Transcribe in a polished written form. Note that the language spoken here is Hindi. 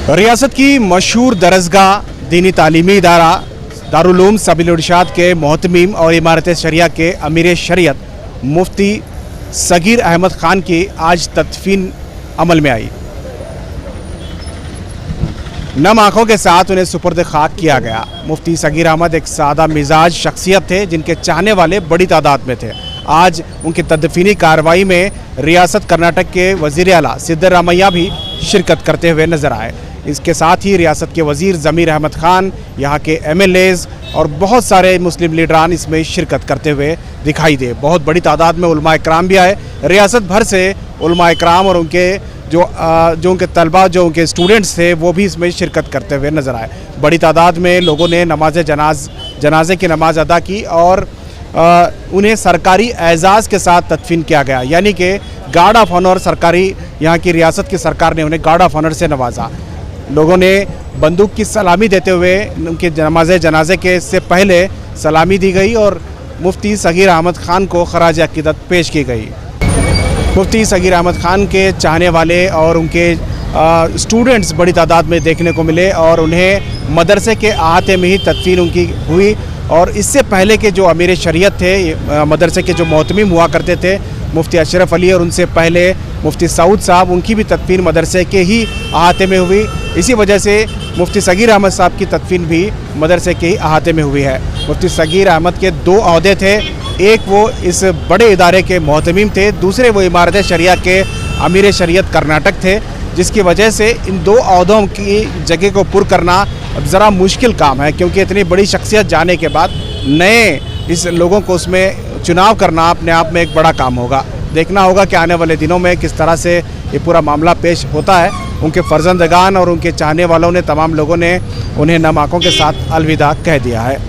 रियासत की मशहूर दरसगाह दीनी तालीमी इदारा दारुल उलूम सबील इरशाद के मोहतमीम और इमारत शरिया के अमीर शरीयत मुफ्ती सगीर अहमद ख़ान की आज तदफीन अमल में आई। नम आँखों के साथ उन्हें सुपुर्द खाक किया गया। मुफ्ती सगीर अहमद एक सादा मिजाज शख्सियत थे जिनके चाहने वाले बड़ी तादाद में थे। आज उनकी तदफीनी कार्रवाई में रियासत कर्नाटक के वज़ीर आला सिद्धरामैया भी शिरकत करते हुए नजर आए। इसके साथ ही रियासत के वज़ीर ज़मीर अहमद ख़ान, यहाँ के MLAs और बहुत सारे मुस्लिम लीडरान इसमें शिरकत करते हुए दिखाई दे। बहुत बड़ी तादाद में उलमा इकराम भी आए। रियासत भर से उलमा इकराम और उनके जो उनके तलबा, जो उनके स्टूडेंट्स थे, वो भी इसमें शिरकत करते हुए नज़र आए। बड़ी तादाद में लोगों ने जनाजे की नमाज़ अदा की और उन्हें सरकारी एजाज़ के साथ तदफीन किया गया, यानी कि गार्ड ऑफ ऑनर सरकारी, यहाँ की रियासत की सरकार ने उन्हें गार्ड ऑफ ऑनर से नवाजा। लोगों ने बंदूक की सलामी देते हुए उनके जनाजे के से पहले सलामी दी गई और मुफ्ती सगीर अहमद ख़ान को खराज अक़ीदत पेश की गई। मुफ्ती सगीर अहमद ख़ान के चाहने वाले और उनके स्टूडेंट्स बड़ी तादाद में देखने को मिले और उन्हें मदरसे के अहाते में ही तदफीन उनकी हुई। और इससे पहले के जो अमीर शरीयत थे, मदरसे के जो मोहतमीम हुआ करते थे, मुफ्ती अशरफ अली, और उनसे पहले मुफ्ती सऊद साहब, उनकी भी तदफीन मदरसे के ही अहाते में हुई। इसी वजह से मुफ्ती सगीर अहमद साहब की तदफीन भी मदरसे के ही अहाते में हुई है। मुफ्ती सगीर अहमद के दो ओहदे थे, एक वो इस बड़े इदारे के मोहतमीम थे, दूसरे वो इमारत शरिया के अमीर शरीयत कर्नाटक थे, जिसकी वजह से इन दो ओहदों की जगह को पुर करना अब ज़रा मुश्किल काम है, क्योंकि इतनी बड़ी शख्सियत जाने के बाद नए इस लोगों को उसमें चुनाव करना अपने आप में एक बड़ा काम होगा। देखना होगा कि आने वाले दिनों में किस तरह से ये पूरा मामला पेश होता है। उनके फर्जंदगान और उनके चाहने वालों ने, तमाम लोगों ने उन्हें नम आँखों के साथ अलविदा कह दिया है।